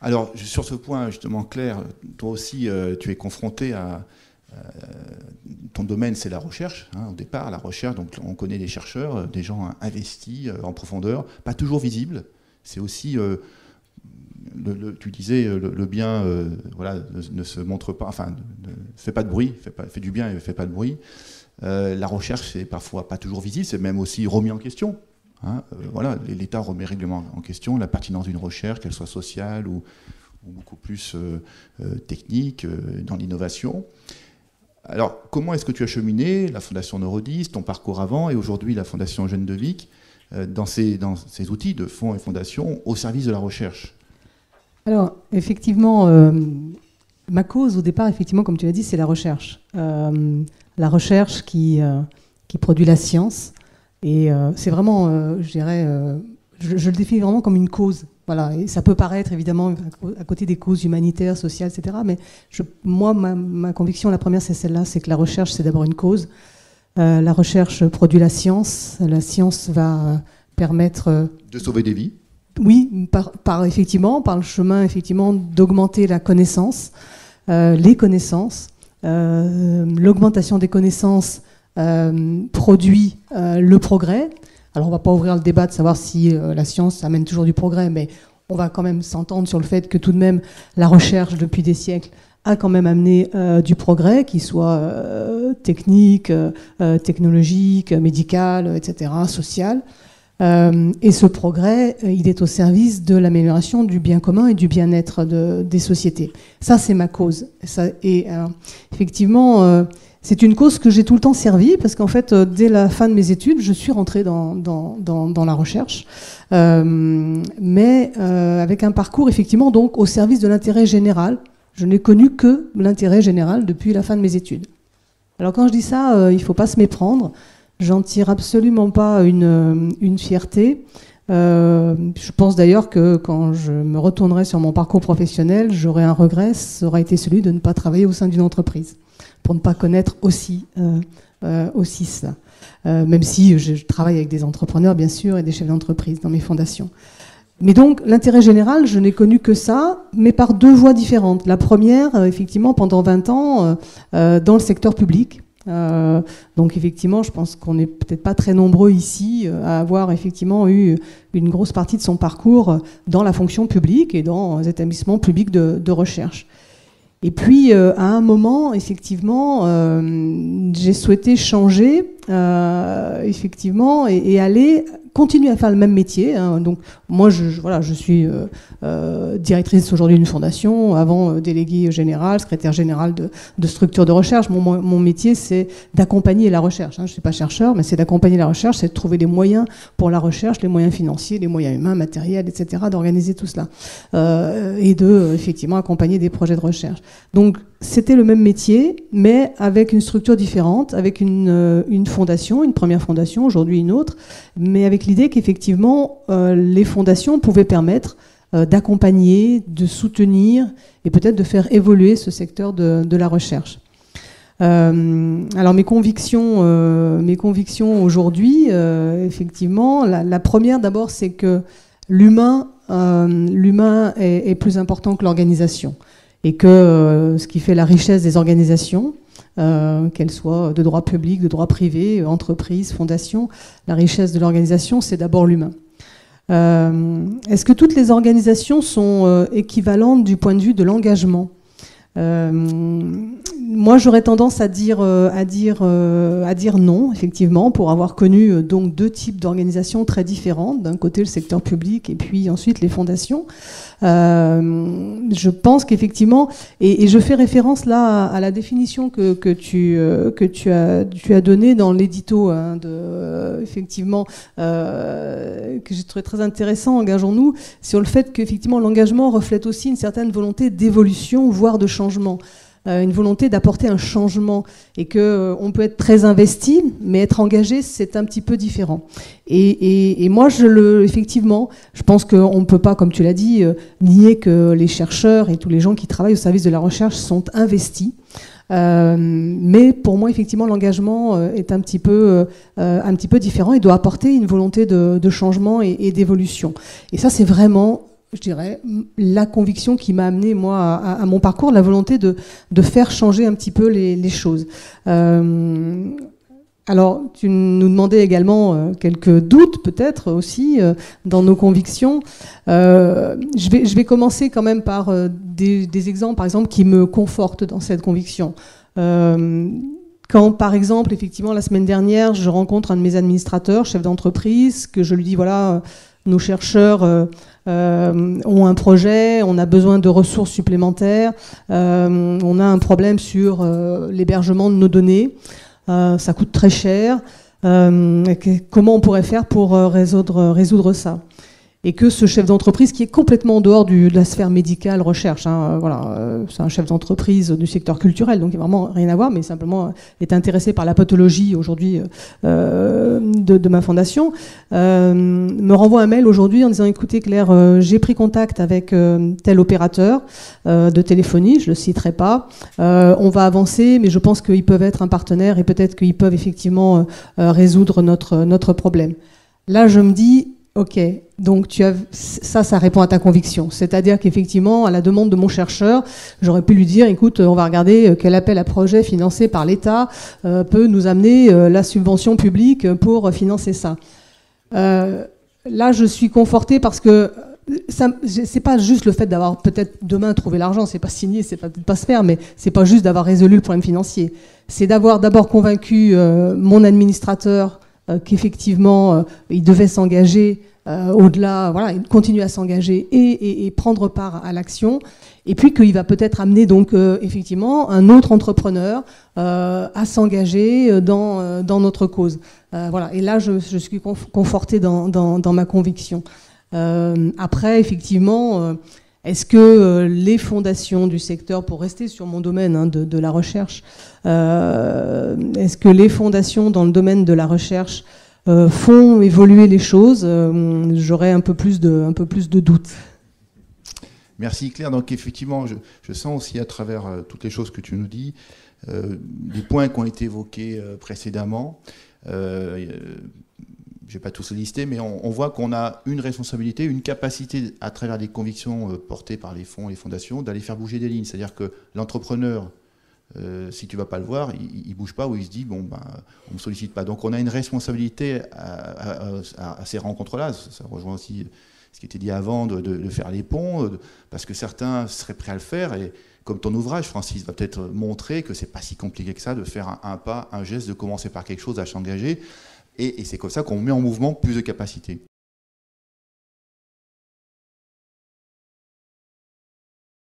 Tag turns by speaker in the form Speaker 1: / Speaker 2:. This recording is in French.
Speaker 1: Alors, sur ce point, justement, Claire, toi aussi, tu es confronté à... ton domaine, c'est la recherche, au départ, la recherche. Donc, on connaît des chercheurs, des gens investis en profondeur, pas toujours visibles. C'est aussi, tu disais, le bien voilà, ne se montre pas, enfin, ne fait pas de bruit, fait du bien et ne fait pas de bruit. La recherche, c'est parfois pas toujours visible, c'est même aussi remis en question. Voilà, l'État remet régulièrement en question la pertinence d'une recherche, qu'elle soit sociale ou beaucoup plus technique, dans l'innovation. Alors, comment est-ce que tu as cheminé la Fondation Neurodis, ton parcours avant et aujourd'hui la Fondation Eugène de Vic, dans ces outils de fonds et fondations au service de la recherche?
Speaker 2: Alors, effectivement, ma cause au départ, effectivement, comme tu l'as dit, c'est la recherche. La recherche qui produit la science. Et c'est vraiment, je dirais, je le définis vraiment comme une cause. Voilà, et ça peut paraître évidemment à côté des causes humanitaires, sociales, etc. Mais moi, ma conviction, la première, c'est celle-là, c'est que la recherche, c'est d'abord une cause. La recherche produit la science. La science va permettre
Speaker 1: de sauver des vies.
Speaker 2: Oui, effectivement, par le chemin effectivement d'augmenter la connaissance, les connaissances, l'augmentation des connaissances produit le progrès. Alors, on ne va pas ouvrir le débat de savoir si la science amène toujours du progrès, mais on va quand même s'entendre sur le fait que tout de même, la recherche, depuis des siècles, a quand même amené du progrès, qu'il soit technique, technologique, médical, etc., social. Et ce progrès, il est au service de l'amélioration du bien commun et du bien-être des sociétés. Ça, c'est ma cause. Effectivement... c'est une cause que j'ai tout le temps servie parce qu'en fait, dès la fin de mes études, je suis rentrée dans la recherche, mais avec un parcours effectivement donc au service de l'intérêt général. Je n'ai connu que l'intérêt général depuis la fin de mes études. Alors quand je dis ça, il ne faut pas se méprendre. J'en tire absolument pas une fierté. Je pense d'ailleurs que quand je me retournerai sur mon parcours professionnel, j'aurai un regret, ça aura été celui de ne pas travailler au sein d'une entreprise, pour ne pas connaître aussi cela. Même si je travaille avec des entrepreneurs, bien sûr, et des chefs d'entreprise dans mes fondations. Mais donc, l'intérêt général, je n'ai connu que ça, mais par deux voies différentes. La première, effectivement, pendant 20 ans, dans le secteur public. Donc effectivement, je pense qu'on n'est peut-être pas très nombreux ici à avoir effectivement eu une grosse partie de son parcours dans la fonction publique et dans les établissements publics de recherche. Et puis, à un moment, effectivement, j'ai souhaité changer, effectivement, et aller continuer à faire le même métier. Donc, moi, je suis directrice aujourd'hui d'une fondation, avant déléguée générale, secrétaire générale de structures de recherche. Mon métier, c'est d'accompagner la recherche. Je ne suis pas chercheur, mais c'est d'accompagner la recherche, c'est de trouver des moyens pour la recherche, les moyens financiers, les moyens humains, matériels, etc., d'organiser tout cela. Et de, effectivement, accompagner des projets de recherche. Donc, c'était le même métier, mais avec une structure différente, avec une fondation, une première fondation, aujourd'hui une autre, mais avec l'idée qu'effectivement, les fondations pouvaient permettre d'accompagner, de soutenir et peut-être de faire évoluer ce secteur de la recherche. Alors mes convictions aujourd'hui, effectivement, la première d'abord, c'est que l'humain est plus important que l'organisation. Et que ce qui fait la richesse des organisations, qu'elles soient de droit public, de droit privé, entreprises, fondations, la richesse de l'organisation, c'est d'abord l'humain. Est-ce que toutes les organisations sont équivalentes du point de vue de l'engagement ? Moi, j'aurais tendance à dire non, effectivement, pour avoir connu donc deux types d'organisations très différentes. D'un côté, le secteur public et puis ensuite les fondations. Je pense qu'effectivement, et je fais référence là à la définition que tu as donnée dans l'édito, effectivement, que j'ai trouvé très intéressant, engageons-nous, sur le fait qu'effectivement l'engagement reflète aussi une certaine volonté d'évolution, voire de changement. Une volonté d'apporter un changement et qu'on peut être très investi, mais être engagé, c'est un petit peu différent. Et moi, effectivement, je pense qu'on ne peut pas, comme tu l'as dit, nier que les chercheurs et tous les gens qui travaillent au service de la recherche sont investis. Mais pour moi, effectivement, l'engagement est un petit peu différent et doit apporter une volonté de changement et d'évolution. Et ça, c'est vraiment je dirais, la conviction qui m'a amené, moi, à mon parcours, la volonté de faire changer un petit peu les choses. Alors, tu nous demandais également quelques doutes, peut-être, aussi, dans nos convictions. Je vais commencer quand même par des exemples, par exemple, qui me confortent dans cette conviction. Quand, par exemple, effectivement, la semaine dernière, je rencontre un de mes administrateurs, chef d'entreprise, que je lui dis, voilà, nos chercheurs ont un projet, on a besoin de ressources supplémentaires, on a un problème sur l'hébergement de nos données, ça coûte très cher, comment on pourrait faire pour résoudre ça ? Et que ce chef d'entreprise, qui est complètement en dehors de la sphère médicale recherche, c'est un chef d'entreprise du secteur culturel, donc il n'y a vraiment rien à voir, mais simplement est intéressé par la pathologie aujourd'hui de ma fondation, me renvoie un mail aujourd'hui en disant, écoutez Claire, j'ai pris contact avec tel opérateur de téléphonie, je ne le citerai pas, on va avancer, mais je pense qu'ils peuvent être un partenaire et peut-être qu'ils peuvent effectivement résoudre notre problème. Là, je me dis, ok, donc ça répond à ta conviction. C'est-à-dire qu'effectivement, à la demande de mon chercheur, j'aurais pu lui dire, écoute, on va regarder quel appel à projet financé par l'État peut nous amener la subvention publique pour financer ça. Là, je suis confortée parce que c'est pas juste le fait d'avoir peut-être demain trouvé l'argent, c'est pas signé, c'est pas se faire, mais c'est pas juste d'avoir résolu le problème financier. C'est d'avoir d'abord convaincu mon administrateur qu'effectivement, il devait s'engager au-delà, voilà, continuer à s'engager et prendre part à l'action, et puis qu'il va peut-être amener donc effectivement un autre entrepreneur à s'engager dans notre cause. Voilà. Et là, je suis confortée dans ma conviction. Après, effectivement, est-ce que les fondations du secteur, pour rester sur mon domaine de la recherche, est-ce que les fondations dans le domaine de la recherche font évoluer les choses? J'aurais un peu plus de doutes.
Speaker 1: Merci Claire. Donc effectivement, je sens aussi à travers toutes les choses que tu nous dis, des points qui ont été évoqués précédemment. Je ne vais pas tous les lister, mais on voit qu'on a une responsabilité, une capacité à travers des convictions portées par les fonds et les fondations d'aller faire bouger des lignes. C'est-à-dire que l'entrepreneur, si tu ne vas pas le voir, il ne bouge pas ou il se dit, bon, ben, on ne me sollicite pas. Donc on a une responsabilité à ces rencontres-là. Ça rejoint aussi ce qui était dit avant de faire les ponts, parce que certains seraient prêts à le faire. Et comme ton ouvrage, Francis, va peut-être montrer que ce n'est pas si compliqué que ça de faire un pas, un geste, de commencer par quelque chose, à s'engager. Et c'est comme ça qu'on met en mouvement plus de capacités.